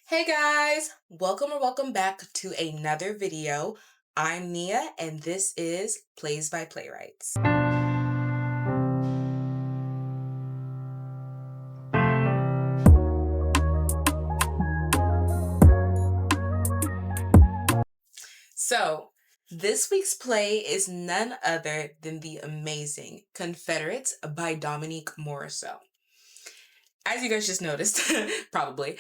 Hey guys, welcome or welcome back to another video. I'm Nia and this is Plays by Playwrights. So, this week's play is none other than the amazing Confederates by Dominique Morisseau. As you guys just noticed, probably,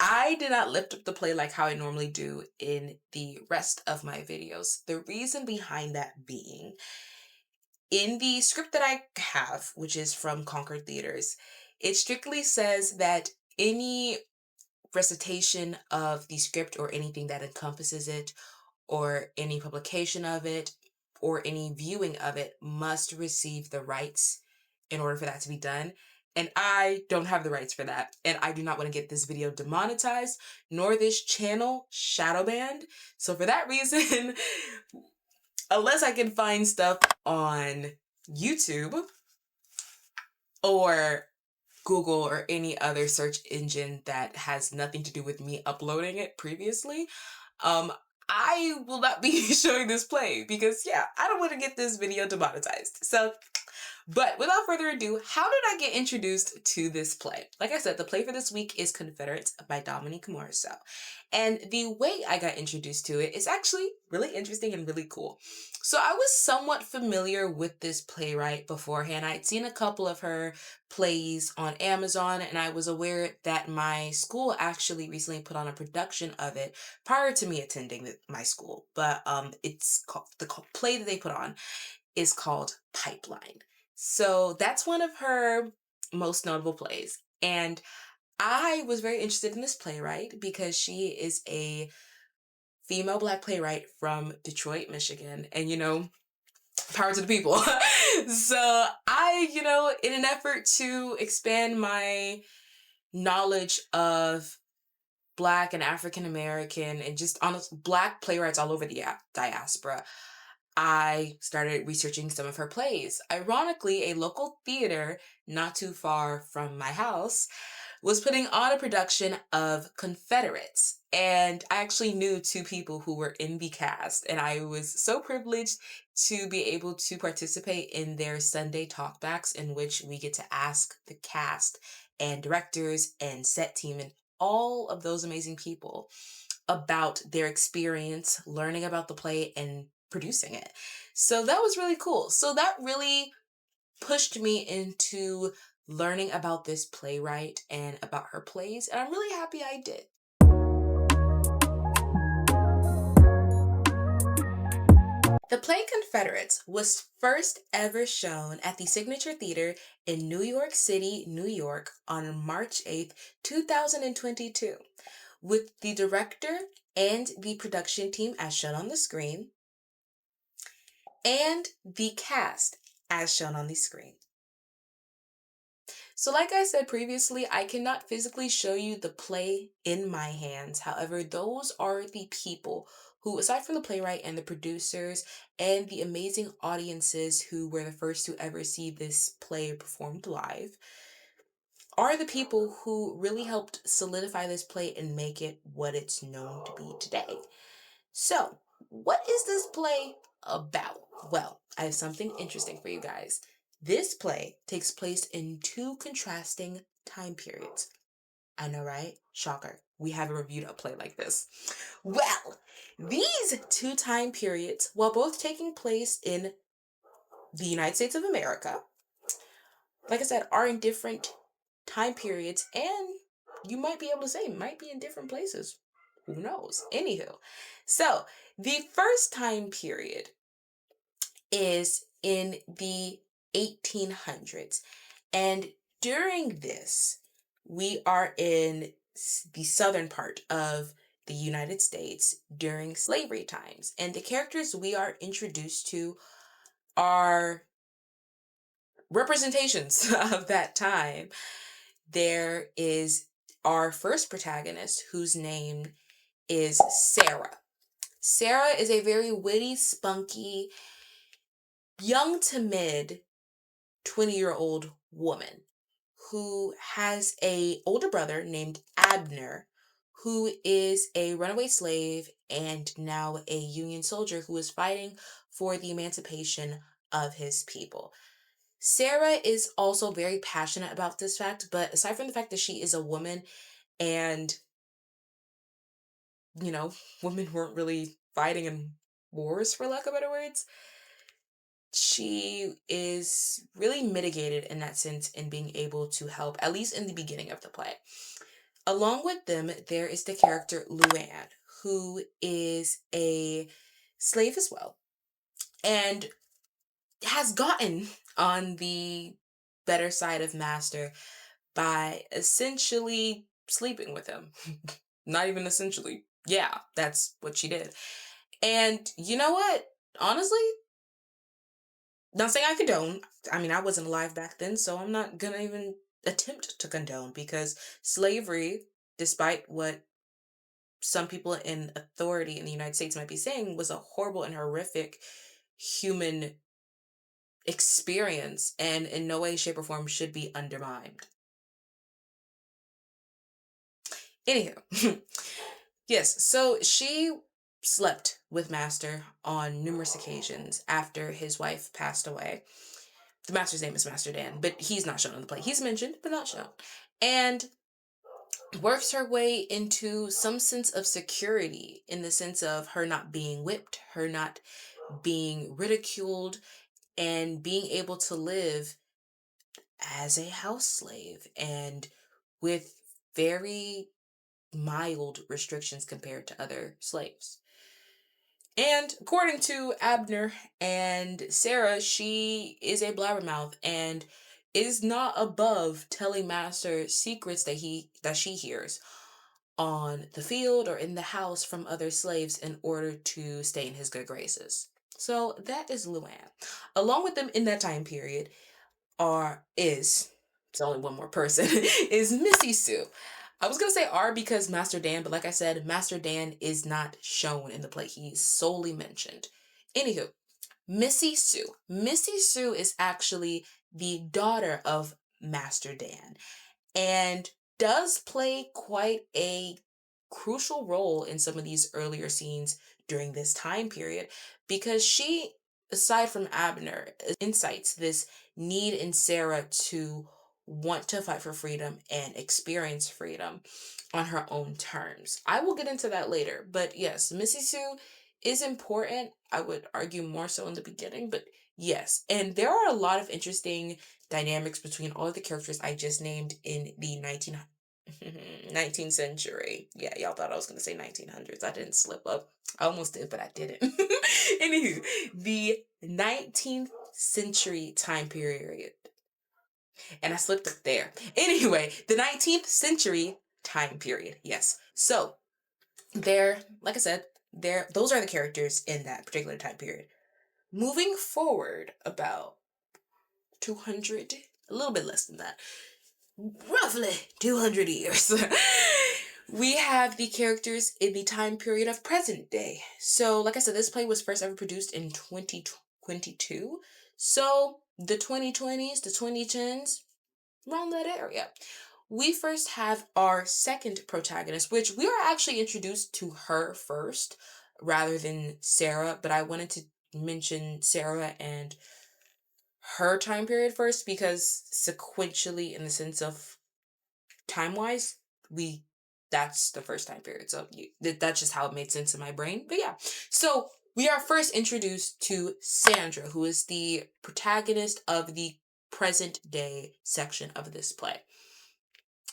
I did not lift up the play like how I normally do in the rest of my videos. The reason behind that being, in the script that I have, which is from Concord Theaters, it strictly says that any recitation of the script or anything that encompasses it, or any publication of it, or any viewing of it must receive the rights in order for that to be done. And I don't have the rights for that. And I do not want to get this video demonetized, nor this channel shadow banned. So for that reason, unless I can find stuff on YouTube or Google or any other search engine that has nothing to do with me uploading it previously, I will not be showing this play because, yeah, I don't want to get this video demonetized. So, but without further ado, how did I get introduced to this play? Like I said, the play for this week is Confederates by Dominique Morisseau. And the way I got introduced to it is actually really interesting and really cool. So I was somewhat familiar with this playwright beforehand. I'd seen a couple of her plays on Amazon, and I was aware that my school actually recently put on a production of it prior to me attending my school. But it's called, the play that they put on is called Pipeline. So that's one of her most notable plays. And I was very interested in this playwright because she is a female Black playwright from Detroit, Michigan. And, power to the people. So I, in an effort to expand my knowledge of Black and African American and just honest Black playwrights all over the diaspora, I started researching some of her plays. Ironically, a local theater not too far from my house was putting on a production of Confederates. And I actually knew two people who were in the cast, and I was so privileged to be able to participate in their Sunday talkbacks, in which we get to ask the cast and directors and set team and all of those amazing people about their experience learning about the play and producing it. So that was really cool. So that really pushed me into learning about this playwright and about her plays, and I'm really happy I did. The play Confederates was first ever shown at the Signature Theater in New York City, New York on March 8th, 2022, with the director and the production team as shown on the screen, and the cast as shown on the screen. So like I said previously, I cannot physically show you the play in my hands. However, those are the people who, aside from the playwright and the producers and the amazing audiences who were the first to ever see this play performed live, are the people who really helped solidify this play and make it what it's known to be today. So, what is this play about? Well, I have something interesting for you guys. This play takes place in two contrasting time periods. I know, right? Shocker. We haven't reviewed a play like this. Well, these two time periods, while both taking place in the United States of America, like I said, are in different time periods, and you might be able to say might be in different places. Who knows? Anywho, so the first time period is in the 1800s. And during this, we are in the southern part of the United States during slavery times. And the characters we are introduced to are representations of that time. There is our first protagonist, whose name is Sarah. Sarah is a very witty, spunky, young to mid 20-year-old woman who has a older brother named Abner, who is a runaway slave and now a Union soldier who is fighting for the emancipation of his people. Sarah is also very passionate about this fact, but aside from the fact that she is a woman and, you know, women weren't really fighting in wars, for lack of better words, she is really mitigated in that sense in being able to help, at least in the beginning of the play. Along with them, there is the character Luann, who is a slave as well, and has gotten on the better side of Master by essentially sleeping with him. Not even essentially. Yeah, that's what she did. And you know what? Honestly, not saying I condone. I mean, I wasn't alive back then, so I'm not gonna even attempt to condone because slavery, despite what some people in authority in the United States might be saying, was a horrible and horrific human experience and in no way, shape, or form should be undermined. Anywho, yes, so she slept with Master on numerous occasions after his wife passed away. The Master's name is Master Dan, but he's not shown in the play. He's mentioned, but not shown. And works her way into some sense of security in the sense of her not being whipped, her not being ridiculed, and being able to live as a house slave and with very mild restrictions compared to other slaves. And according to Abner and Sarah, she is a blabbermouth and is not above telling Master secrets that she hears on the field or in the house from other slaves in order to stay in his good graces. So that is Luann. Along with them in that time period it's only one more person, is Missy Sue. I was gonna say R because Master Dan, but like I said, Master Dan is not shown in the play. He's solely mentioned. Anywho, Missy Sue. Missy Sue is actually the daughter of Master Dan and does play quite a crucial role in some of these earlier scenes during this time period because she, aside from Abner, incites this need in Sarah to want to fight for freedom and experience freedom on her own terms. I will get into that later, but yes, Missy Sue is important. I would argue more so in the beginning, but yes. And there are a lot of interesting dynamics between all of the characters I just named in the 19th century. Yeah, y'all thought I was going to say 1900s. I didn't slip up. I almost did, but I didn't. Anywho, the 19th century time period. And I slipped up there. Anyway, the 19th century time period. Yes. So, like I said, those are the characters in that particular time period. Moving forward about 200, a little bit less than that, roughly 200 years, we have the characters in the time period of present day. So, like I said, this play was first ever produced in 2022. So, the 2020s, the 2010s, around that area. We first have our second protagonist, which we are actually introduced to her first rather than Sarah, but I wanted to mention Sarah and her time period first because sequentially, in the sense of time wise, that's the first time period. So that's just how it made sense in my brain. But yeah, so we are first introduced to Sandra, who is the protagonist of the present day section of this play.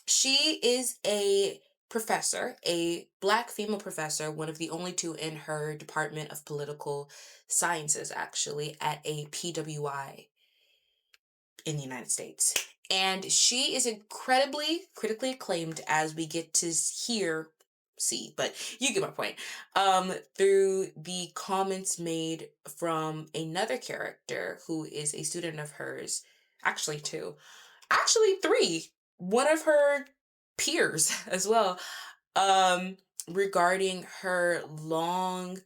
She is a professor, a Black female professor, one of the only two in her Department of Political Sciences, actually, at a PWI in the United States. And she is incredibly critically acclaimed, as we get to see, but you get my point, through the comments made from another character who is a student of hers, actually two, actually three, one of her peers as well, regarding her longevity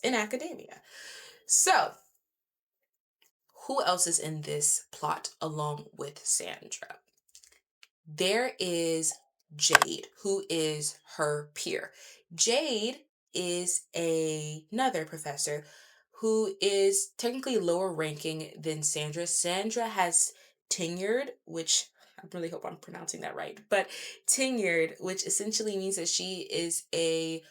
in academia. So, who else is in this plot along with Sandra? There is Jade, who is her peer. Jade is another professor who is technically lower ranking than Sandra. Sandra has tenured, which I really hope I'm pronouncing that right, but tenured, which essentially means that she is a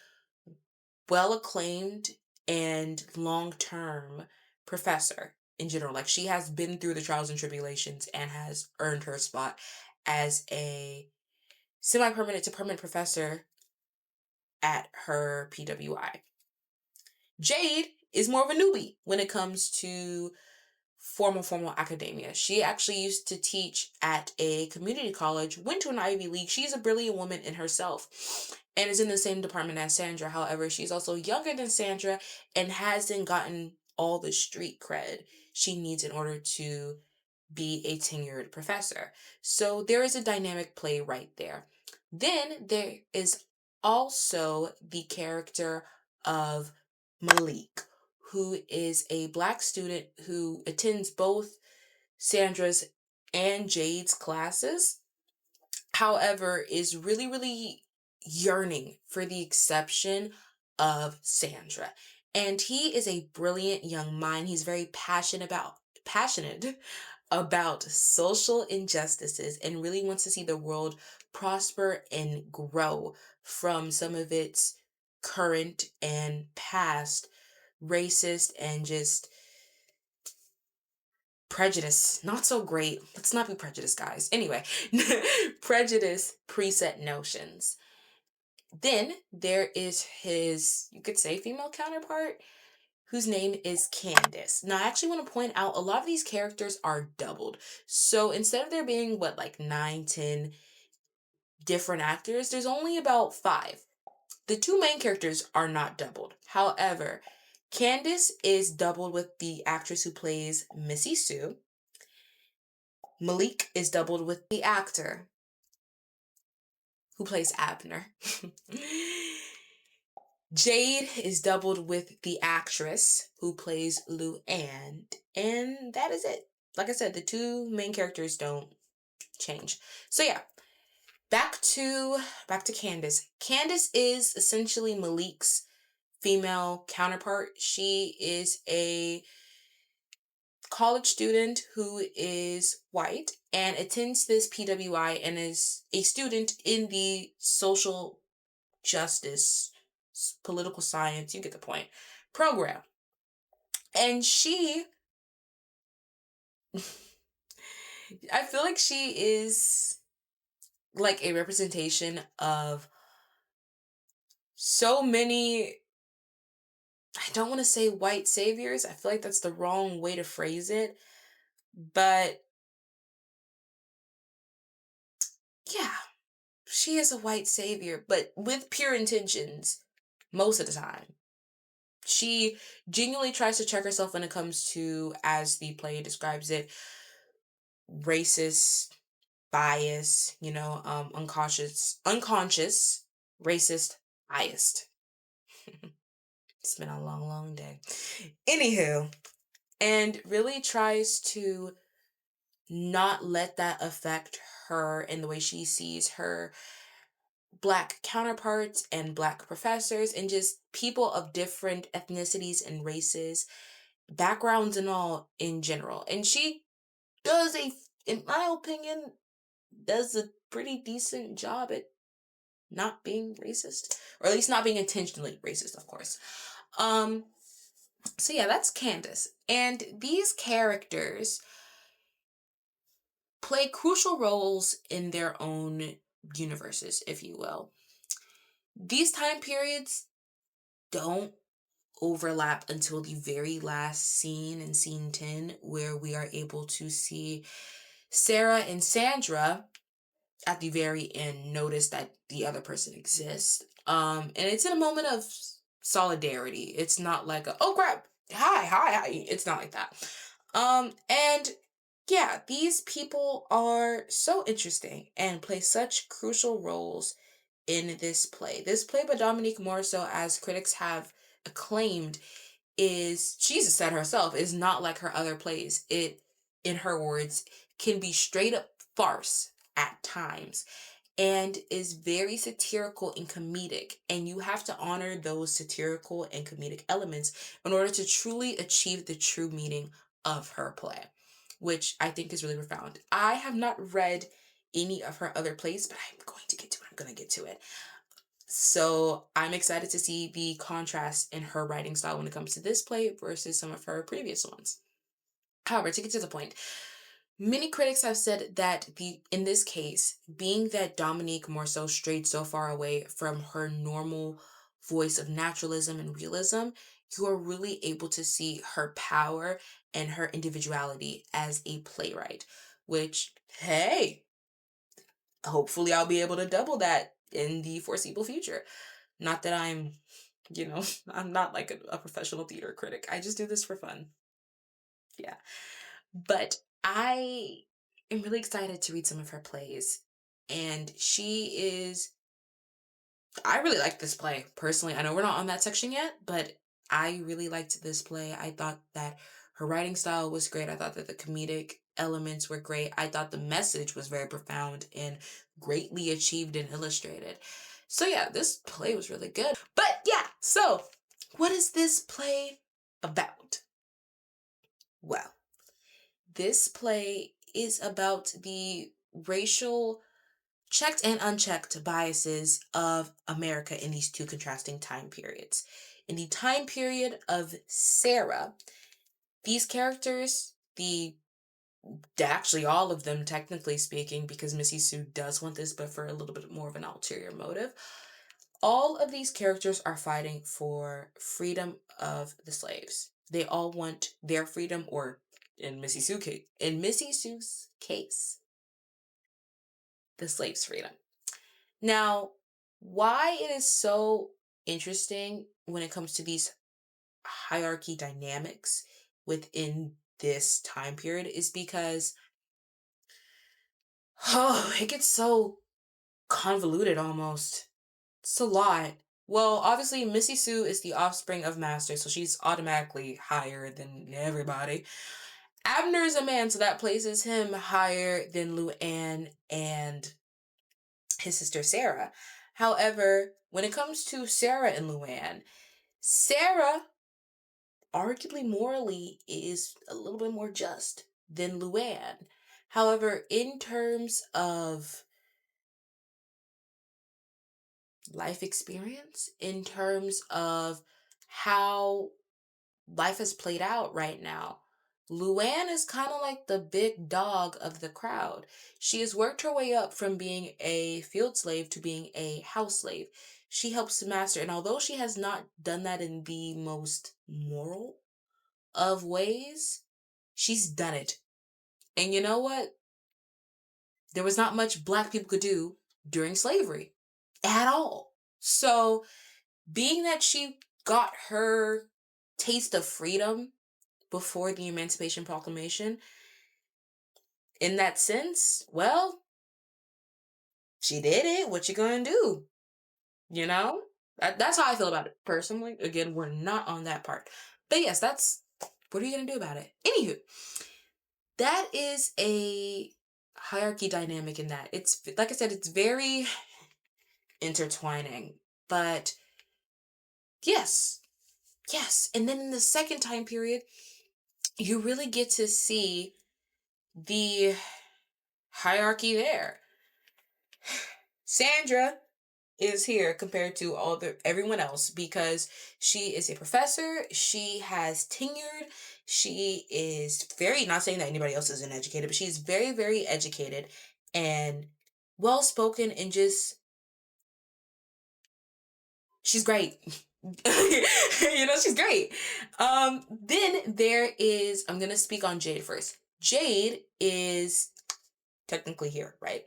well acclaimed and long term professor in general. Like, she has been through the trials and tribulations and has earned her spot as a semi permanent to permanent professor at her PWI. Jade is more of a newbie when it comes to formal academia. She actually used to teach at a community college, went to an Ivy League. She's a brilliant woman in herself and is in the same department as Sandra. However, she's also younger than Sandra and hasn't gotten all the street cred she needs in order to be a tenured professor. So there is a dynamic play right there. Then there is also the character of Malik, who is a Black student who attends both Sandra's and Jade's classes. However, is really yearning for the exception of Sandra. And he is a brilliant young mind. He's very passionate about social injustices and really wants to see the world prosper and grow from some of its current and past racist and just prejudice. Not so great. Let's not be prejudiced, guys. Anyway, prejudice preset notions. Then there is his, you could say, female counterpart, whose name is Candace. Now, I actually want to point out a lot of these characters are doubled. So instead of there being, like 9, 10 different actors, there's only about 5. The 2 main characters are not doubled. However, Candace is doubled with the actress who plays Missy Sue. Malik is doubled with the actor who plays Abner. Jade is doubled with the actress who plays Luann, and that is it. Like I said, the 2 main characters don't change. So yeah, back to Candace. Candace is essentially Malik's female counterpart. She is a college student who is white and attends this PWI and is a student in the social justice, political science, you get the point, program. And she, I feel like she is like a representation of so many, I don't want to say white saviors. I feel like that's the wrong way to phrase it. But yeah, she is a white savior, but with pure intentions most of the time. She genuinely tries to check herself when it comes to, as the play describes it, racist bias, unconscious racist biased. It's been a long day. Anywho, and really tries to not let that affect her in the way she sees her Black counterparts and Black professors and just people of different ethnicities and races, backgrounds and all in general. And she does in my opinion, does a pretty decent job at not being racist, or at least not being intentionally racist, of course. So yeah, that's Candace. And these characters play crucial roles in their own universes, if you will. These time periods don't overlap until the very last scene in scene 10, where we are able to see Sarah and Sandra at the very end notice that the other person exists. And it's in a moment of solidarity. It's not like oh crap, hi. It's not like that. And yeah, these people are so interesting and play such crucial roles in this play. This play by Dominique Morisseau, as critics have acclaimed, she's said herself, is not like her other plays. It, in her words, can be straight up farce at times. and is very satirical and comedic. And you have to honor those satirical and comedic elements in order to truly achieve the true meaning of her play, which I think is really profound. I have not read any of her other plays, but I'm going to get to it. I'm going to get to it. So I'm excited to see the contrast in her writing style when it comes to this play versus some of her previous ones. However, to get to the point, many critics have said that in this case, being that Dominique Morisseau strayed so far away from her normal voice of naturalism and realism, you are really able to see her power and her individuality as a playwright, which, hey, hopefully I'll be able to double that in the foreseeable future. Not that I'm, I'm not like a professional theater critic. I just do this for fun. Yeah. But I am really excited to read some of her plays. And I really like this play personally. I know we're not on that section yet, but I really liked this play. I thought that her writing style was great. I thought that the comedic elements were great. I thought the message was very profound and greatly achieved and illustrated. So yeah, this play was really good. But yeah, so what is this play about? Well, this play is about the racial checked and unchecked biases of America in these two contrasting time periods. In the time period of Sarah, these characters, actually all of them technically speaking, because Missy Sue does want this, but for a little bit more of an ulterior motive, all of these characters are fighting for freedom of the slaves. They all want their freedom, or in Missy Sue's case, the slaves' freedom. Now, why it is so interesting when it comes to these hierarchy dynamics within this time period is because, it gets so convoluted almost. It's a lot. Well, obviously, Missy Sue is the offspring of Master, so she's automatically higher than everybody. Abner is a man, so that places him higher than Luann and his sister Sarah. However, when it comes to Sarah and Luann, Sarah arguably morally is a little bit more just than Luann. However, in terms of life experience, in terms of how life has played out right now, Luann is kind of like the big dog of the crowd. She has worked her way up from being a field slave to being a house slave. She helps the master, and although she has not done that in the most moral of ways, she's done it. And you know what? There was not much Black people could do during slavery at all. So, being that she got her taste of freedom before the Emancipation Proclamation, in that sense, well, she did it. What you gonna do? You know? That's how I feel about it personally. Again, we're not on that part. But yes, what are you gonna do about it? Anywho, that is a hierarchy dynamic in that. It's, like I said, it's very intertwining. But yes, yes. And then in the second time period, you really get to see the hierarchy there. Sandra is here compared to everyone else because she is a professor, she has tenured, she is very, not saying that anybody else isn't educated, but she's very, very educated and well spoken, and just, she's great. She's great. Then there is, I'm gonna speak on Jade first. Jade is technically here, right?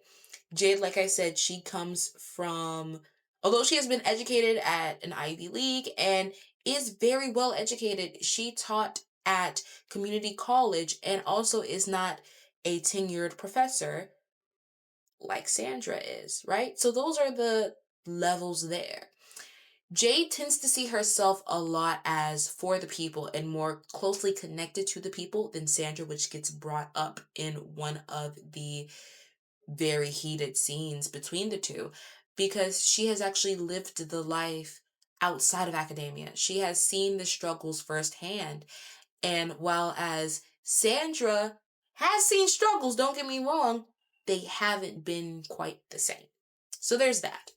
Jade, like I said, she comes from, although she has been educated at an Ivy League and is very well educated, she taught at community college and also is not a tenured professor like Sandra is, right? So those are the levels there. Jade tends to see herself a lot as for the people and more closely connected to the people than Sandra, which gets brought up in one of the very heated scenes between the two because she has actually lived the life outside of academia. She has seen the struggles firsthand. And while as Sandra has seen struggles, don't get me wrong, they haven't been quite the same. So there's that.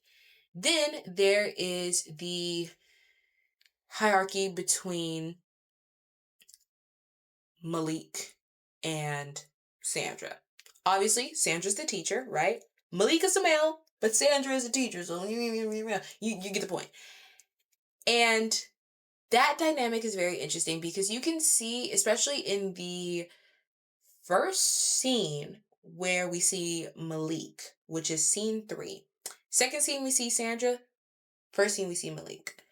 Then there is the hierarchy between Malik and Sandra. Obviously, Sandra's the teacher, right? Malik is a male, but Sandra is a teacher, so you get the point. And that dynamic is very interesting because you can see, especially in the first scene where we see Malik, which is scene 3. Second scene we see Sandra. First scene we see Malik.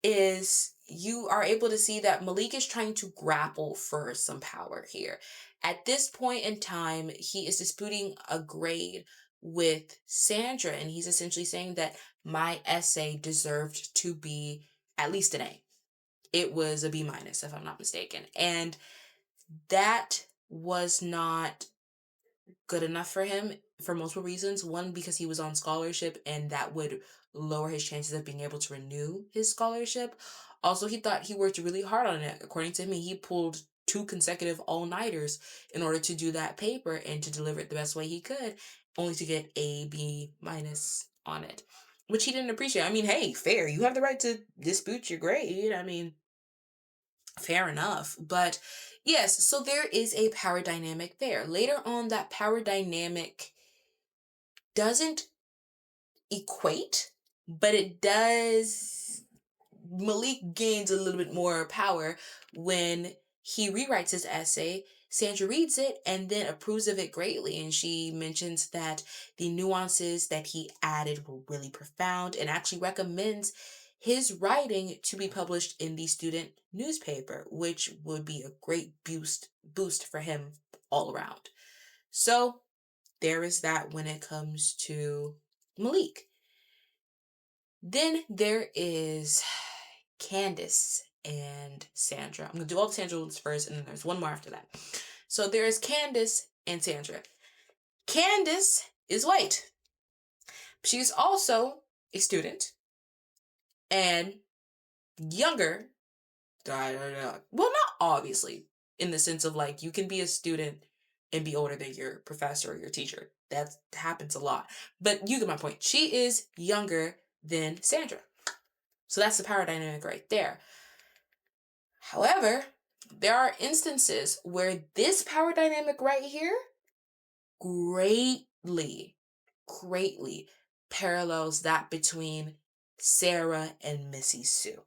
Is you are able to see that Malik is trying to grapple for some power here. At this point in time, he is disputing a grade with Sandra, and he's essentially saying that my essay deserved to be at least an A. It was a B minus, if I'm not mistaken. And that was not good enough for him for multiple reasons. One, because he was on scholarship and that would lower his chances of being able to renew his scholarship. Also, he thought he worked really hard on it. According to me, he pulled 2 consecutive all-nighters in order to do that paper and to deliver it the best way he could, only to get a B minus on it, which he didn't appreciate. I mean, hey, fair. You have the right to dispute your grade. I mean, fair enough. But yes, so there is a power dynamic there. Later on, that power dynamic doesn't equate, but it does. Malik gains a little bit more power when he rewrites his essay. Sandra reads it and then approves of it greatly. And she mentions that the nuances that he added were really profound and actually recommends his writing to be published in the student newspaper, which would be a great boost for him all around. So there is that when it comes to Malik. Then there is Candace and Sandra. I'm going to do all the Sandra ones first, and then there's one more after that. So there is Candace and Sandra. Candace is white. She's also a student and younger. Well, not obviously, in the sense of like you can be a student and be older than your professor or your teacher. That happens a lot. But you get my point. She is younger than Sandra. So that's the power dynamic right there. However, there are instances where this power dynamic right here greatly parallels that between Sarah and Missy Sue.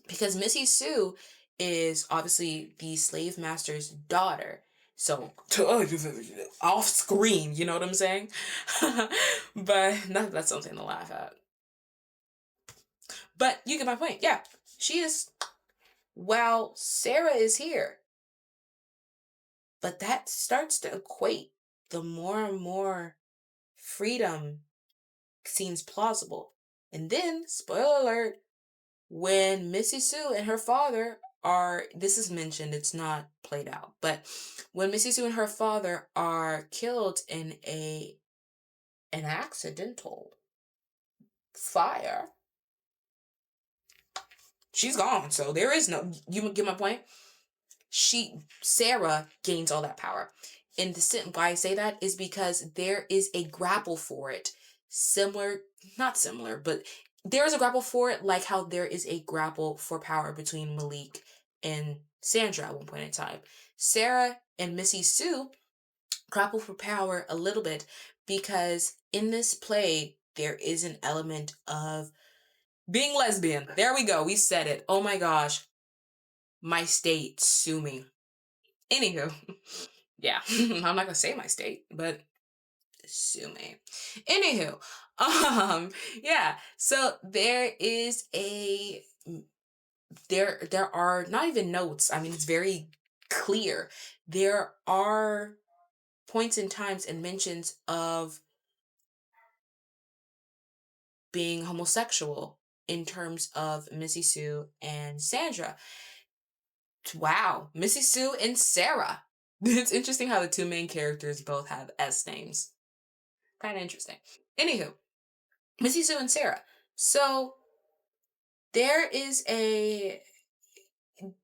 Because Missy Sue is obviously the slave master's daughter. So, off screen, you know what I'm saying? But that's something to laugh at. But you get my point. Yeah, she is. While Sarah is here. But that starts to equate the more and more freedom seems plausible. And then, spoiler alert, when Missy Sue and her father are, this is mentioned, it's not played out, but when Missy Sue and her father are killed in an accidental fire, she's gone. So there is no, you get my point? Sarah gains all that power. And why I say that is because there is a grapple for it. Not similar, but there is a grapple for it, like how there is a grapple for power between Malik and Sandra at one point in time. Sarah and Missy Sue grapple for power a little bit because in this play, there is an element of being lesbian. There we go. We said it. Oh my gosh. My state, sue me. Anywho, yeah, I'm not gonna say my state, but sue me. Anywho, yeah. So there is there are not even notes. I mean, it's very clear. There are points in times and mentions of being homosexual in terms of Missy Sue and Sandra. Wow, Missy Sue and Sarah It's interesting how the two main characters both have S names. Kind of interesting. Anywho, Missy Sue and Sarah. So there is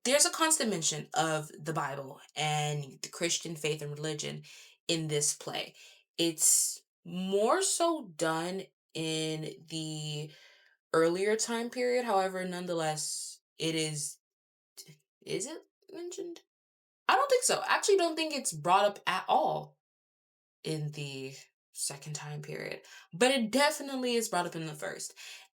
there's a constant mention of the Bible and the Christian faith and religion in this play. It's more so done in the earlier time period. However, nonetheless, is it mentioned? I don't think so. I actually don't think it's brought up at all in the second time period, but it definitely is brought up in the first.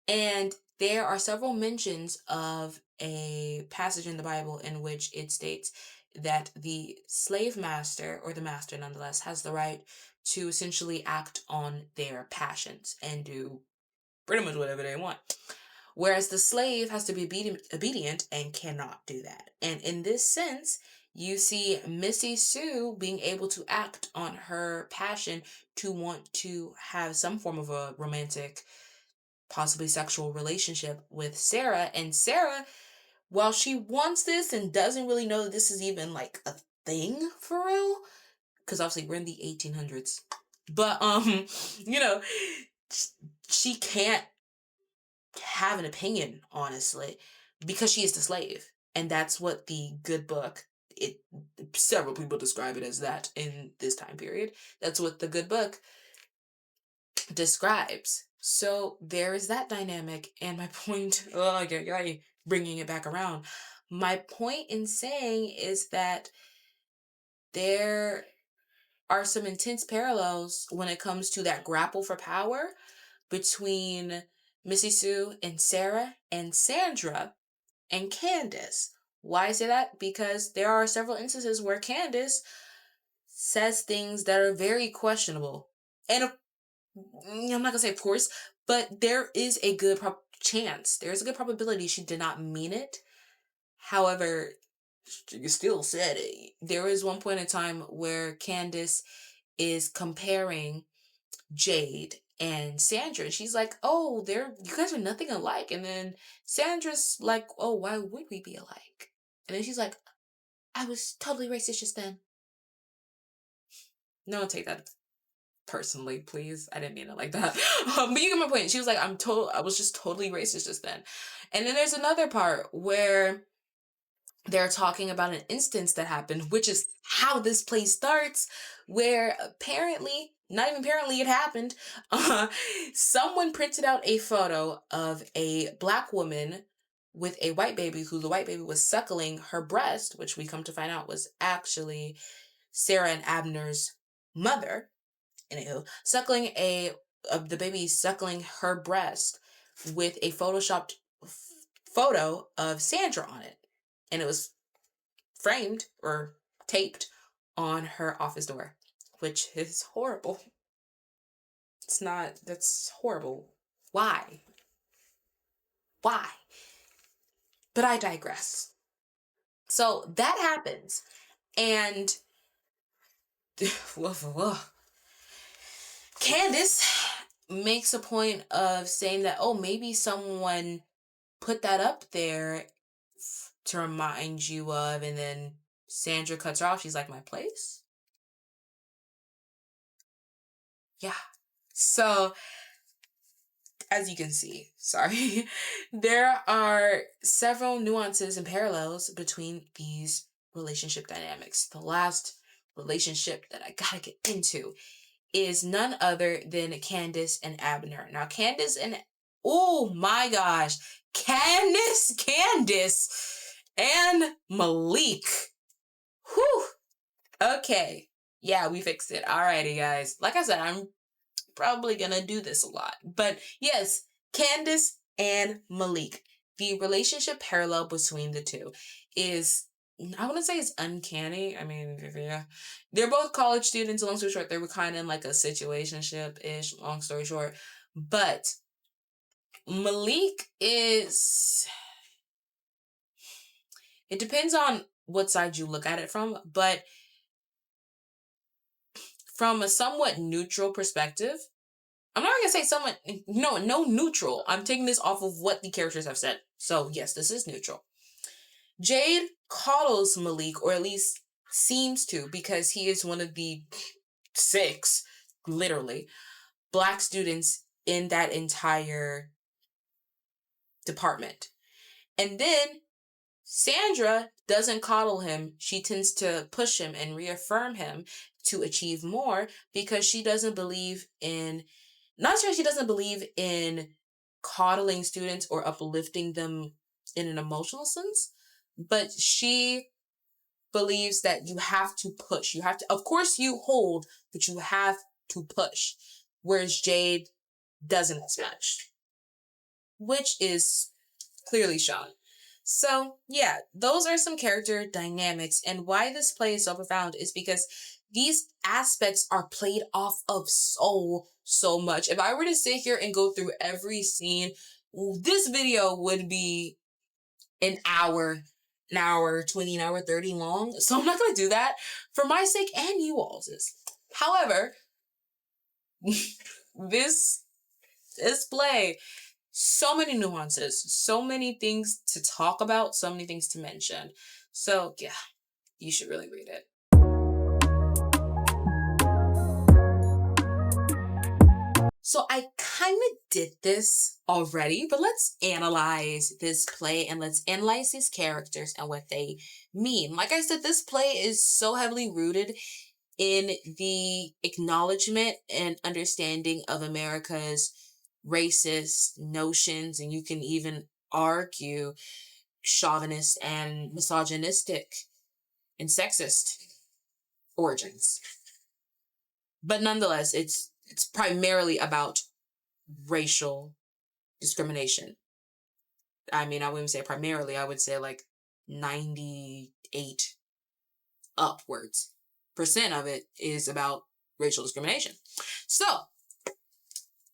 And there are several mentions of a passage in the Bible in which it states that the slave master, or the master nonetheless, has the right to essentially act on their passions and do pretty much whatever they want. Whereas the slave has to be obedient and cannot do that. And in this sense, you see Missy Sue being able to act on her passion to want to have some form of a romantic, possibly sexual relationship with Sarah. And Sarah, while she wants this and doesn't really know that this is even like a thing for real, because obviously we're in the 1800s, but you know, she can't have an opinion, honestly, because she is the slave. And that's what the good book, several people describe it as that in this time period. That's what the good book describes. So there is that dynamic. And my point, bringing it back around. My point in saying is that there are some intense parallels when it comes to that grapple for power between Missy Sue and Sarah and Sandra and Candace. Why I say that? Because there are several instances where Candace says things that are very questionable. And I'm not going to say of course, but there is a good chance. There's a good probability she did not mean it. However, she still said it. There is one point in time where Candace is comparing Jade and Sandra. She's like, oh, you guys are nothing alike. And then Sandra's like, oh, why would we be alike? And then she's like, I was totally racist just then. No one take that personally, please. I didn't mean it like that. But you get my point. She was like, I was just totally racist just then. And then there's another part where they're talking about an instance that happened, which is how this play starts, where apparently, not even apparently, it happened. Someone printed out a photo of a Black woman with a white baby, who the white baby was suckling her breast, which we come to find out was actually Sarah and Abner's mother. Anywho, the baby suckling her breast with a photoshopped photo of Sandra on it. And it was framed or taped on her office door, which is horrible. That's horrible. Why? Why? But I digress. So that happens. And Candace makes a point of saying that, oh, maybe someone put that up there to remind you of, and then Sandra cuts her off. She's like, my place? Yeah. So, as you can see, sorry, there are several nuances and parallels between these relationship dynamics. The last relationship that I gotta get into is none other than Candace and Abner. Now, oh my gosh, Candace and Malik. Whew. Okay. Yeah, we fixed it. Alrighty, guys. Like I said, I'm probably gonna do this a lot. But yes, Candace and Malik. The relationship parallel between the two is, I wouldn't say it's uncanny. I mean, yeah. They're both college students. Long story short, they were kind of in like a situationship-ish, long story short. But Malik is... It depends on what side you look at it from, but from a somewhat neutral perspective, I'm not going to say somewhat, no neutral. I'm taking this off of what the characters have said. So yes, this is neutral. Jade coddles Malik, or at least seems to, because he is one of the 6, literally, Black students in that entire department. And then Sandra doesn't coddle him. She tends to push him and reaffirm him to achieve more, because she doesn't believe in, not sure she doesn't believe in coddling students or uplifting them in an emotional sense, but she believes that you have to push. You have to, of course you hold, but you have to push. Whereas Jade doesn't as much, which is clearly shown. So yeah, those are some character dynamics, and why this play is so profound is because these aspects are played off of so much. If I were to sit here and go through every scene, this video would be an hour, 20, an hour 30 long. So I'm not going to do that for my sake and you all's. However, this play, so many nuances, so many things to talk about, so many things to mention. So yeah, you should really read it. So I kind of did this already, but let's analyze this play and let's analyze these characters and what they mean. Like I said, this play is so heavily rooted in the acknowledgement and understanding of America's racist notions, and you can even argue chauvinist and misogynistic and sexist origins. But nonetheless, it's primarily about racial discrimination. I mean, I wouldn't say primarily, I would say like 98 upwards % of it is about racial discrimination. So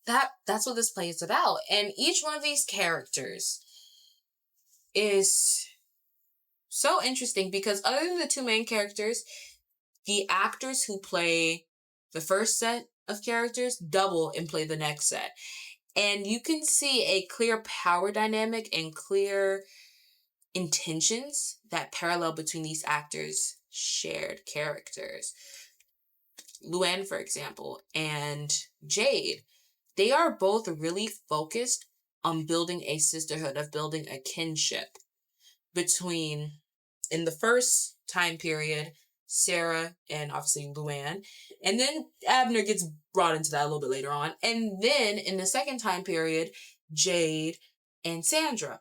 that's what this play is about. And each one of these characters is so interesting because other than the 2 main characters, the actors who play the first set of characters double and play the next set. And you can see a clear power dynamic and clear intentions that parallel between these actors' shared characters. Luann, for example, and Jade, they are both really focused on building a sisterhood, of building a kinship between, in the first time period, Sarah and obviously Luann. And then Abner gets brought into that a little bit later on. And then in the second time period, Jade and Sandra.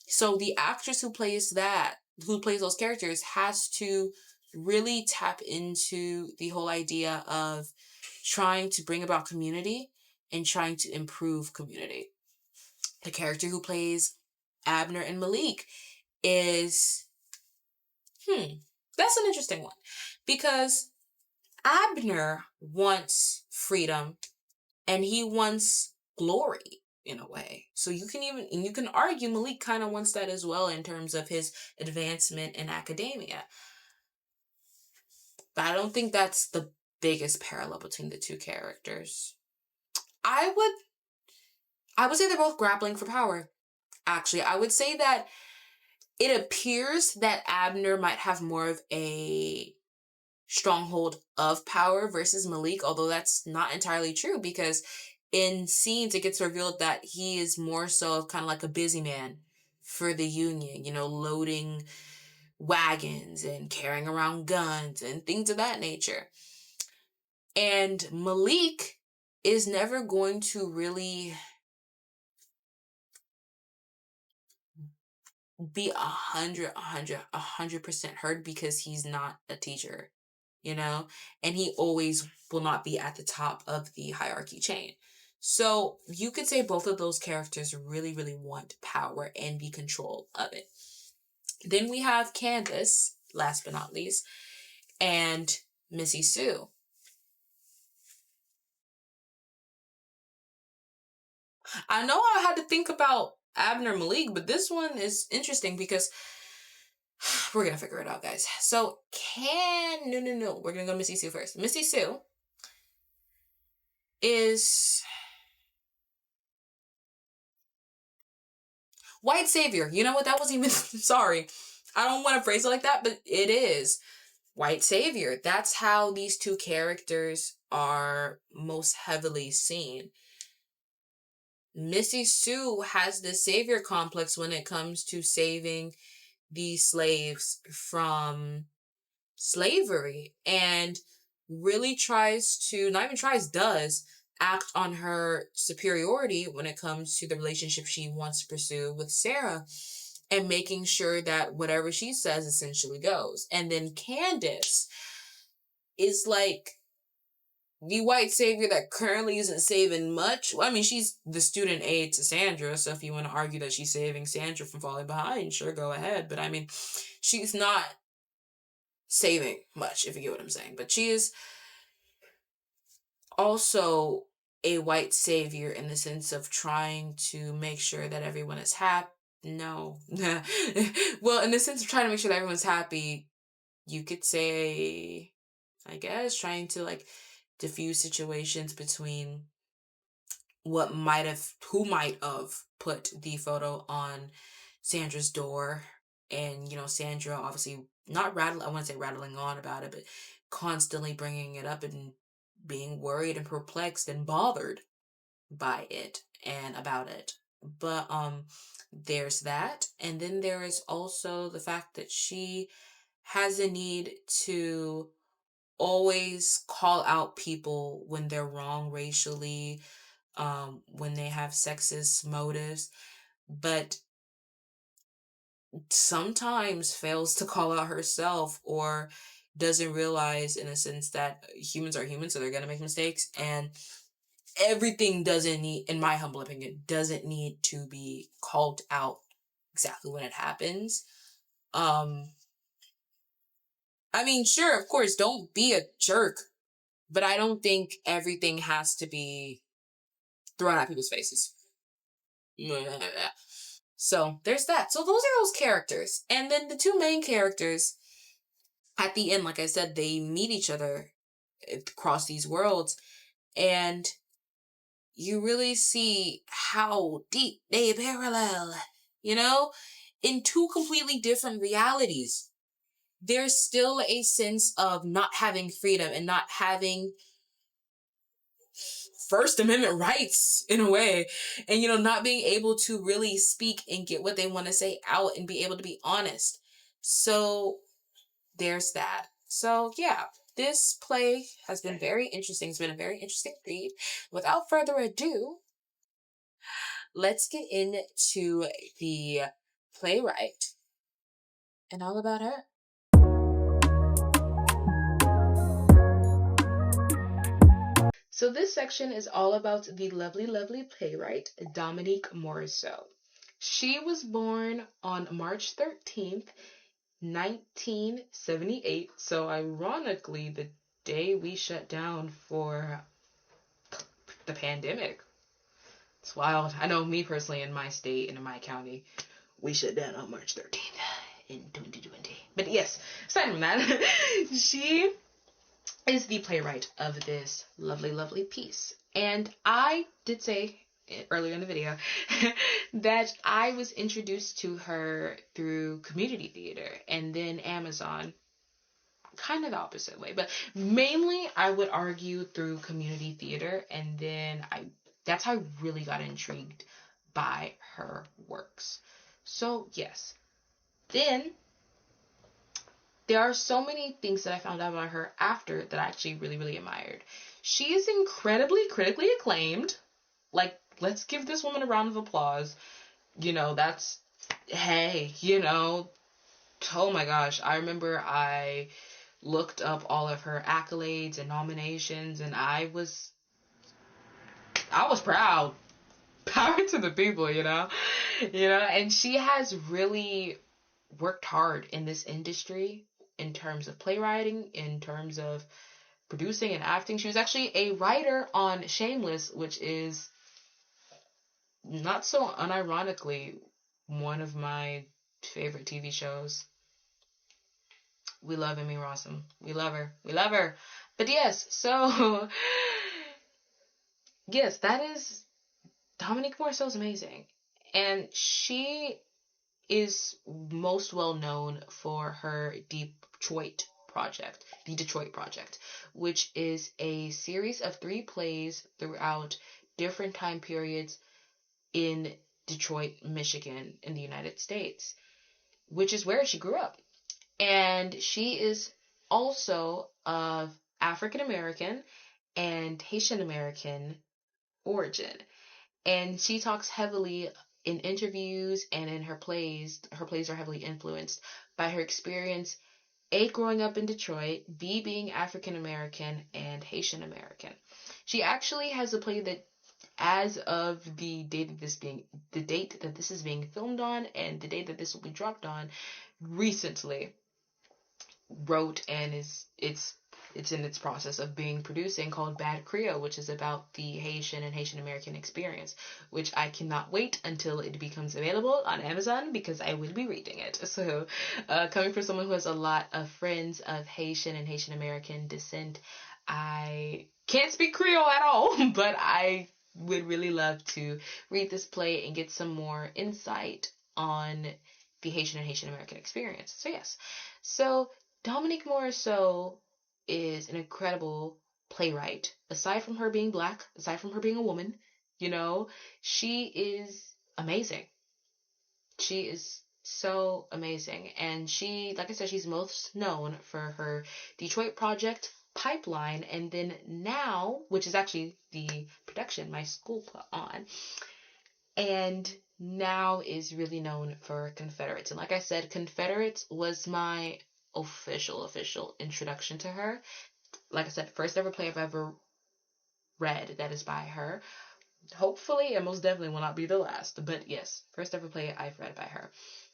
So the actress who plays those characters has to really tap into the whole idea of trying to bring about community and trying to improve community. The character who plays Abner and Malik is, that's an interesting one, because Abner wants freedom and he wants glory in a way. So you can argue Malik kind of wants that as well in terms of his advancement in academia. But I don't think that's the biggest parallel between the 2 characters. I would say they're both grappling for power. Actually, I would say that it appears that Abner might have more of a stronghold of power versus Malik, although that's not entirely true, because in scenes it gets revealed that he is more so kind of like a busy man for the Union, loading wagons and carrying around guns and things of that nature. And Malik is never going to really be 100% heard because he's not a teacher, and he always will not be at the top of the hierarchy chain. So you could say both of those characters really, really want power and be control of it. Then we have Candace, last but not least, and Missy Sue. I know I had to think about Abner Malik, but this one is interesting because we're going to figure it out, guys. So no. We're going to go Missy Sue first. Missy Sue is white savior. You know what? That wasn't even, sorry. I don't want to phrase it like that, but it is. white savior. That's how these two characters are most heavily seen. Missy Sue has this savior complex when it comes to saving these slaves from slavery, and really tries to, not even tries, does act on her superiority when it comes to the relationship she wants to pursue with Sarah, and making sure that whatever she says essentially goes. And then Candace is like the white savior that currently isn't saving much. Well, I mean, she's the student aide to Sandra, so if you want to argue that she's saving Sandra from falling behind, sure, go ahead. But I mean, she's not saving much, if you get what I'm saying. But she is also a white savior in the sense of trying to make sure that everyone is happy. No. Well, in the sense of trying to make sure that everyone's happy, you could say, I guess, trying to like diffuse situations between who might have put the photo on Sandra's door. And, Sandra obviously not rattling, I want to say rattling on about it, but constantly bringing it up and being worried and perplexed and bothered by it and about it. But there's that. And then there is also the fact that she has a need to always call out people when they're wrong racially, when they have sexist motives, but sometimes fails to call out herself, or doesn't realize, in a sense, that humans are humans, so they're gonna make mistakes, and everything doesn't need, in my humble opinion, doesn't need to be called out exactly when it happens. I mean, sure, of course, don't be a jerk, but I don't think everything has to be thrown at people's faces. So there's that. So those are those characters. And then the two main characters at the end, like I said, they meet each other across these worlds, and you really see how deep they parallel, in two completely different realities. There's still a sense of not having freedom and not having First Amendment rights in a way, and not being able to really speak and get what they want to say out and be able to be honest. So there's that. So yeah, this play has been very interesting. It's been a very interesting read. Without further ado, let's get into the playwright and all about her. So this section is all about the lovely, lovely playwright, Dominique Morisseau. She was born on March 13th, 1978. So ironically, the day we shut down for the pandemic. It's wild. I know, me personally, in my state and in my county, we shut down on March 13th in 2020. But yes, aside from that, she is the playwright of this lovely, lovely piece. And I did say earlier in the video that I was introduced to her through community theater and then Amazon, kind of the opposite way, but mainly I would argue through community theater, and then that's how I really got intrigued by her works. So yes, then there are so many things that I found out about her after that I actually really, really admired. She is incredibly critically acclaimed. Like, let's give this woman a round of applause. That's, hey, oh my gosh. I remember I looked up all of her accolades and nominations, and I was proud. Power to the people, and she has really worked hard in this industry in terms of playwriting, in terms of producing and acting. She was actually a writer on Shameless, which is, not so unironically, one of my favorite TV shows. We love Emmy Rossum. We love her. We love her. But yes, so yes, that is, Dominique Morisseau is amazing. And she is most well known for her Detroit Project, the Detroit Project, which is a series of 3 plays throughout different time periods in Detroit, Michigan, in the United States, which is where she grew up. And she is also of African American and Haitian American origin. And she talks heavily in interviews and in her plays. Her plays are heavily influenced by her experience, A, growing up in Detroit, B, being African American and Haitian American. She actually has a play that, as of the date that this is being filmed on and the date that this will be dropped on, recently wrote and it's in its process of being producing, called Bad Creole, which is about the Haitian and Haitian American experience, which I cannot wait until it becomes available on Amazon because I will be reading it. So coming from someone who has a lot of friends of Haitian and Haitian American descent, I can't speak Creole at all, but I would really love to read this play and get some more insight on the Haitian and Haitian American experience. So yes. So Dominique Morisseau is an incredible playwright. Aside from her being Black, aside from her being a woman, she is amazing. She is so amazing. And she, like I said, she's most known for her Detroit Project, Pipeline, and then Now, which is actually the production my school put on. And Now is really known for Confederates. And like I said, Confederates was my official introduction to her. Like I said, first ever play I've ever read that is by her. Hopefully, and most definitely will not be the last. But yes, first ever play I've read by her.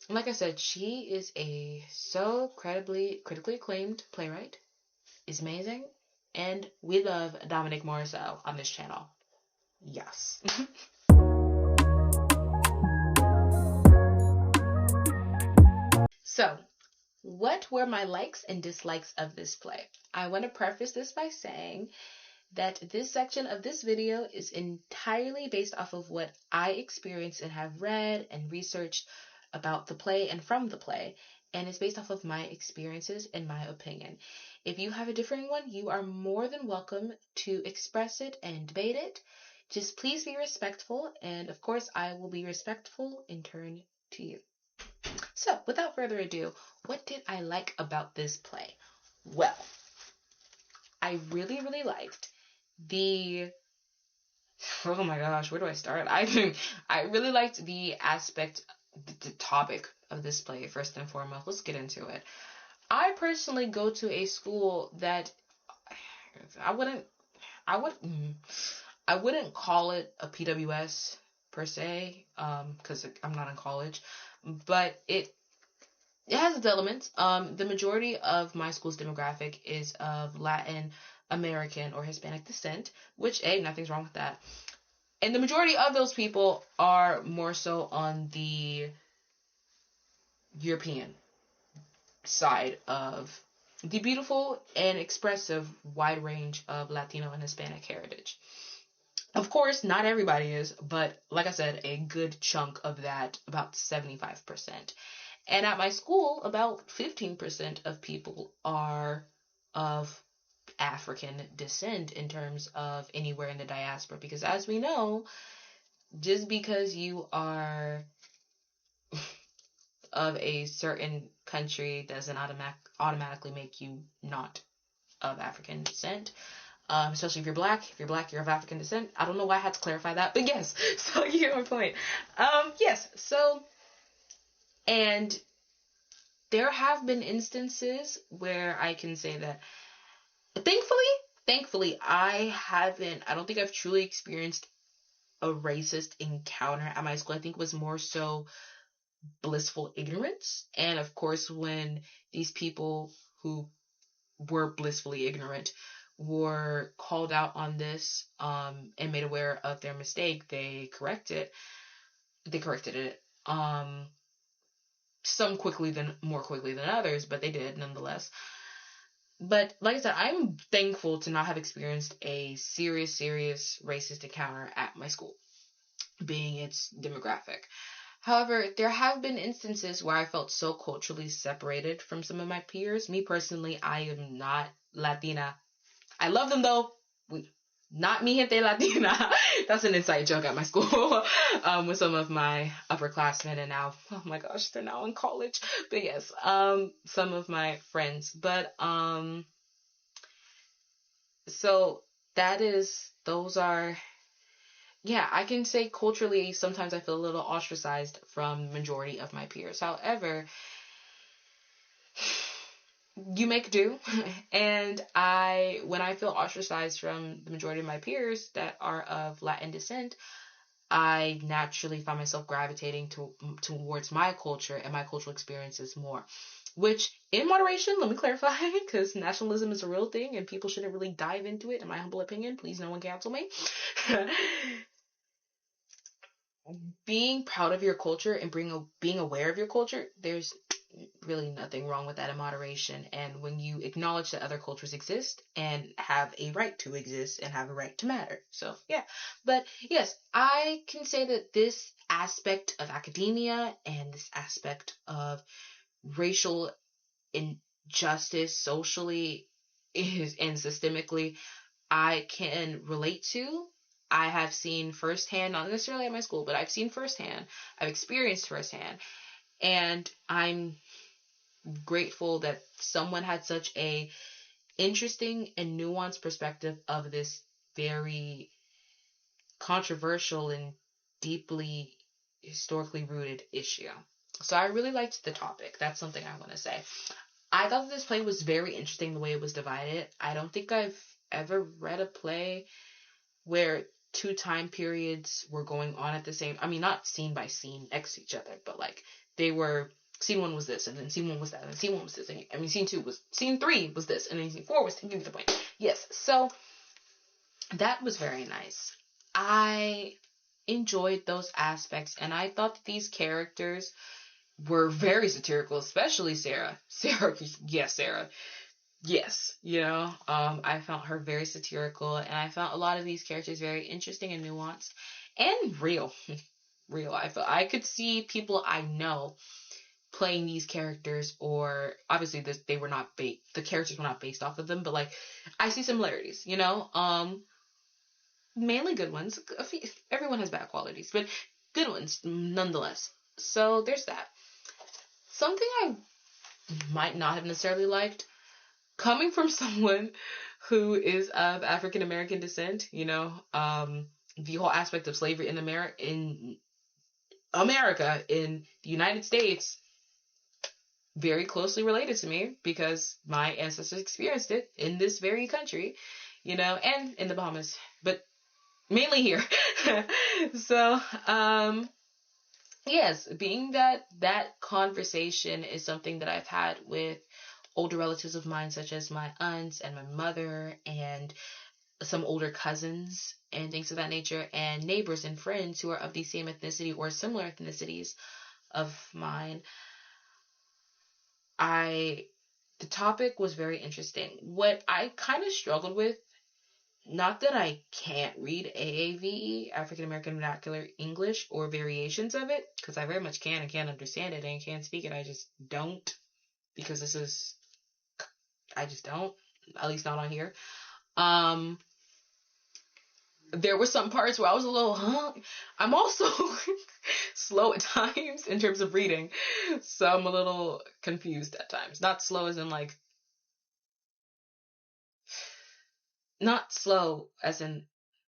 And like I said, she is a so critically acclaimed playwright. Is amazing. And we love Dominique Morisseau on this channel. Yes. So, what were my likes and dislikes of this play? I want to preface this by saying that this section of this video is entirely based off of what I experienced and have read and researched about the play and from the play, and it's based off of my experiences and my opinion. If you have a different one, you are more than welcome to express it and debate it. Just please be respectful, and of course I will be respectful in turn to you. So, without further ado, what did I like about this play? Well, I really liked oh my gosh, where do I start? I really liked the aspect, the topic of this play, first and foremost. Let's get into it. I personally go to a school that I wouldn't call it a PWS per se, because I'm not in college, but it has its elements. The majority of my school's demographic is of Latin American or Hispanic descent, which, nothing's wrong with that. And the majority of those people are more so on the European side of the beautiful and expressive wide range of Latino and Hispanic heritage. Of course, not everybody is, but like I said, a good chunk of that, about 75%. And at my school, about 15% of people are of African descent in terms of anywhere in the diaspora. Because as we know, just because you are of a certain country doesn't automatically make you not of African descent. Especially if you're black. If you're black, you're of African descent. I don't know why I had to clarify that, but yes. So you get my point. Yes. So, and there have been instances where I can say that, thankfully, I don't think I've truly experienced a racist encounter at my school. I think it was more so blissful ignorance. And of course, when these people who were blissfully ignorant were called out on this, and made aware of their mistake, they corrected it. Some more quickly than others, but they did nonetheless. But like I said, I'm thankful to not have experienced a serious racist encounter at my school, being its demographic. However, there have been instances where I felt so culturally separated from some of my peers. Me personally, I am not Latina. I love them though. We, not mi gente Latina. That's an inside joke at my school with some of my upperclassmen, and now, oh my gosh, they're now in college. But yes, some of my friends. But so those are, yeah, I can say culturally, sometimes I feel a little ostracized from the majority of my peers. However, you make do. And when I feel ostracized from the majority of my peers that are of Latin descent, I naturally find myself gravitating towards my culture and my cultural experiences more. Which, in moderation, let me clarify, because nationalism is a real thing and people shouldn't really dive into it, in my humble opinion. Please, no one cancel me. Being proud of your culture and being aware of your culture, there's really nothing wrong with that in moderation. And when you acknowledge that other cultures exist and have a right to exist and have a right to matter. So, yeah. But yes, I can say that this aspect of academia and this aspect of racial injustice socially and systemically, I can relate to. I have seen firsthand, not necessarily at my school, but I've seen firsthand, I've experienced firsthand, and I'm grateful that someone had such a interesting and nuanced perspective of this very controversial and deeply historically rooted issue. So I really liked the topic. That's something I want to say. I thought this play was very interesting the way it was divided. I don't think I've ever read a play where two time periods were going on at the same, I mean, not scene by scene next to each other, but like they were, scene one was this, and then scene one was that, and scene one was this, and I mean, scene three was this, and then scene four was, give me the point. Yes, so that was very nice. I enjoyed those aspects, and I thought that these characters were very satirical, especially Sarah. Yes, Sarah. Yes, I found her very satirical, and I found a lot of these characters very interesting and nuanced and real. Real. I could see people I know playing these characters, or obviously they were not the characters were not based off of them, but like I see similarities, mainly good ones. Everyone has bad qualities, but good ones nonetheless. So there's that. Something I might not have necessarily liked, coming from someone who is of African American descent, the whole aspect of slavery in America, in the United States, very closely related to me because my ancestors experienced it in this very country, and in the Bahamas, but mainly here. So, yes, being that conversation is something that I've had with older relatives of mine, such as my aunts and my mother and some older cousins and things of that nature, and neighbors and friends who are of the same ethnicity or similar ethnicities of mine. The topic was very interesting. What I kind of struggled with, not that I can't read AAVE, African American Vernacular English, or variations of it, because I very much can and can understand it and can speak it. I just don't, because I just don't, at least not on here. There were some parts where I was a little, I'm also slow at times in terms of reading, so I'm a little confused at times. Not slow as in like, not slow as in,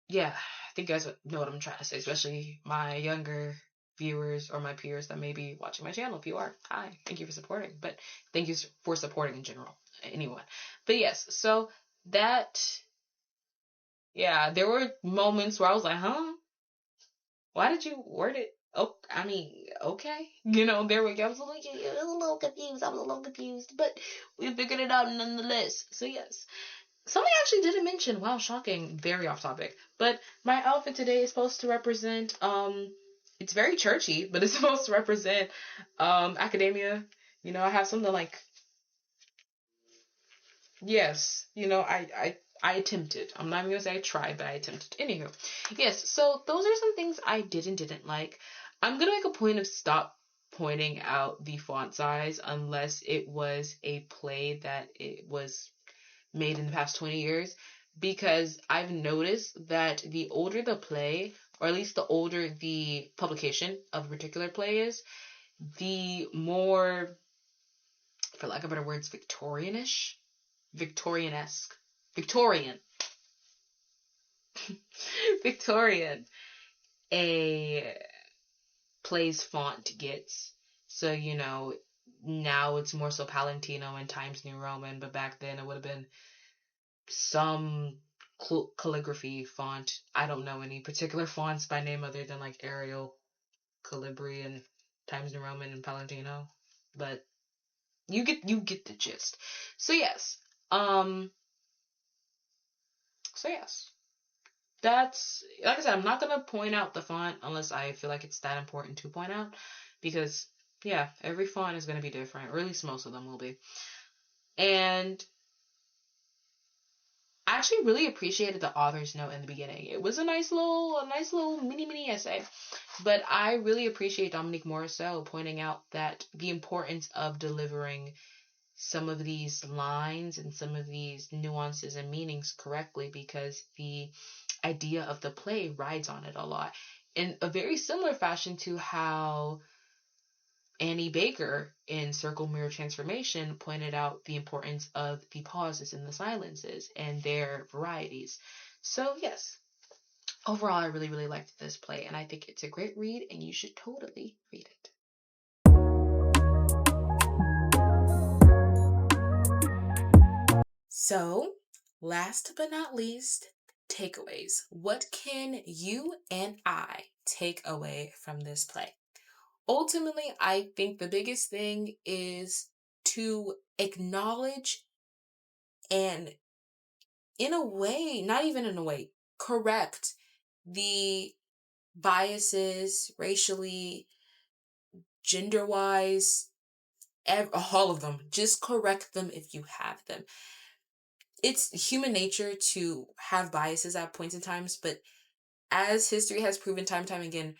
yeah, I think you guys know what I'm trying to say, especially my younger viewers or my peers that may be watching my channel. If you are, hi, thank you for supporting, but thank you for supporting in general, anyone. But yes, so that, yeah, there were moments where I was like, why did you word it? Oh, I mean, okay. There we go. I was a little confused, but we figured it out nonetheless. So yes. Something I actually didn't mention. Wow, shocking. Very off topic. But my outfit today is supposed to represent, it's very churchy, but it's supposed to represent, academia. I have something like, yes, I attempted. I'm not even gonna say I tried, but I attempted. Anywho, yes, so those are some things I did and didn't like. I'm gonna make a point of stop pointing out the font size unless it was a play that it was made in the past 20 years, because I've noticed that the older the play, or at least the older the publication of a particular play is, the more, for lack of better words, Victorianish, Victorianesque, Victorian, Victorian, a play's font gets. So, you know, now it's more so Palantino and Times New Roman, but back then it would have been some calligraphy font. I don't know any particular fonts by name other than like Arial, Calibri, and Times New Roman and Palantino, but you get the gist. So yes, um, so yes, that's, like I said, I'm not gonna point out the font unless I feel like it's that important to point out, because yeah, every font is gonna be different, or at least most of them will be, and I actually really appreciated the author's note in the beginning. It was a nice little mini essay. But I really appreciate Dominique Morisseau pointing out that the importance of delivering some of these lines and some of these nuances and meanings correctly, because the idea of the play rides on it a lot. In a very similar fashion to how Annie Baker in Circle Mirror Transformation pointed out the importance of the pauses and the silences and their varieties. So yes, overall I really, really liked this play, and I think it's a great read and you should totally read it. So, last but not least, takeaways. What can you and I take away from this play? Ultimately, I think the biggest thing is to acknowledge and, in a way, not even in a way, correct the biases, racially, gender wise, all of them. Just correct them if you have them. It's human nature to have biases at points in times, but as history has proven time and time again,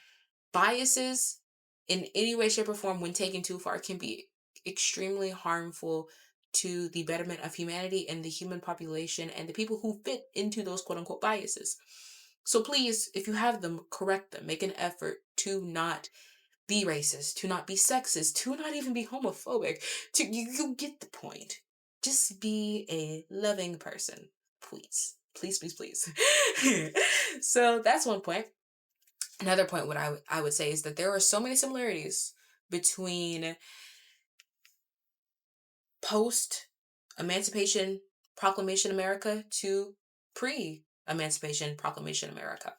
biases in any way, shape, or form, when taken too far, can be extremely harmful to the betterment of humanity and the human population and the people who fit into those quote unquote biases. So please, if you have them, correct them. Make an effort to not be racist, to not be sexist, to not even be homophobic. You get the point. Just be a loving person, please. Please, please, please. So that's one point. Another point, what I would say, is that there are so many similarities between post-Emancipation Proclamation America to pre-Emancipation Proclamation America,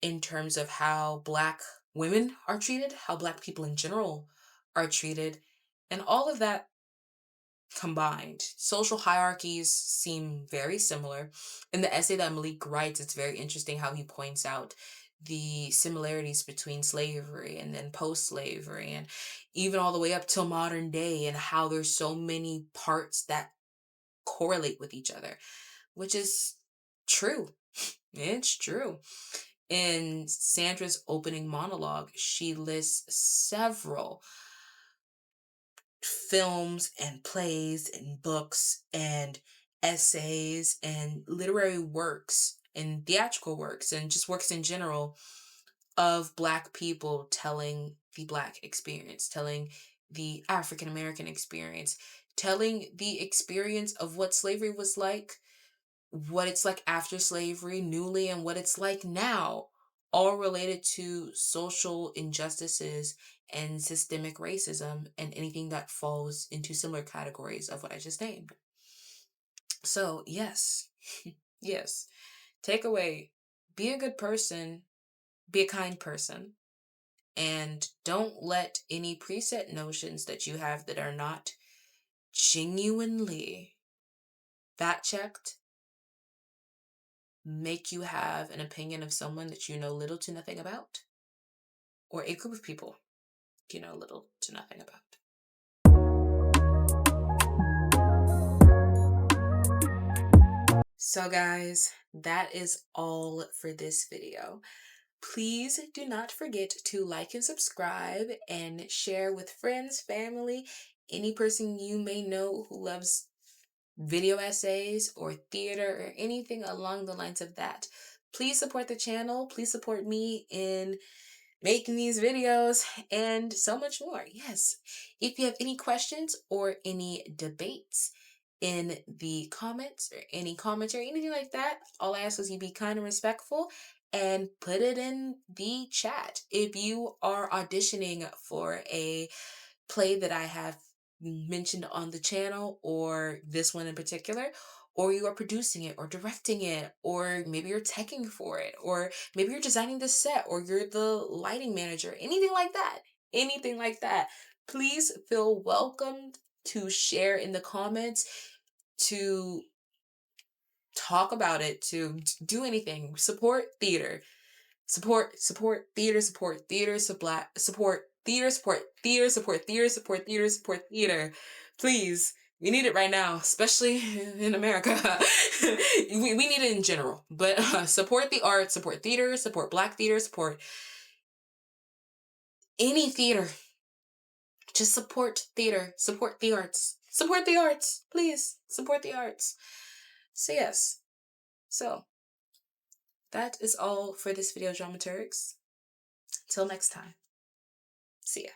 in terms of how Black women are treated, how Black people in general are treated, and all of that combined. Social hierarchies seem very similar. In the essay that Malik writes, it's very interesting how he points out the similarities between slavery and then post-slavery, and even all the way up till modern day, and how there's so many parts that correlate with each other, which is true. It's true. In Sandra's opening monologue, she lists several films and plays and books and essays and literary works and theatrical works and just works in general of Black people telling the Black experience, telling the African American experience, telling the experience of what slavery was like, what it's like after slavery, newly, and what it's like now, all related to social injustices and systemic racism and anything that falls into similar categories of what I just named. So, yes, yes, takeaway: be a good person, be a kind person, and don't let any preset notions that you have that are not genuinely fact checked make you have an opinion of someone that you know little to nothing about, or a group of people you know little to nothing about. So guys, that is all for this video. Please do not forget to like and subscribe and share with friends, family, any person you may know who loves video essays or theater or anything along the lines of that. Please support the channel. Please support me in making these videos and so much more. Yes. If you have any questions or any debates in the comments or any commentary, anything like that, all I ask is you be kind and respectful and put it in the chat. If you are auditioning for a play that I have mentioned on the channel, or this one in particular, or you are producing it or directing it, or maybe you're teching for it, or maybe you're designing the set, or you're the lighting manager, anything like that, please feel welcomed to share in the comments, to talk about it, to do anything. Support theater. Support theater, support theater, support theater, support theater, support theater, support theater, support theater. Please, we need it right now, especially in America. we need it in general, but support the arts, support theater, support Black theater, support any theater. Just support theater, support the arts, please support the arts. So yes, so that is all for this video, dramaturgs. Till next time. See ya.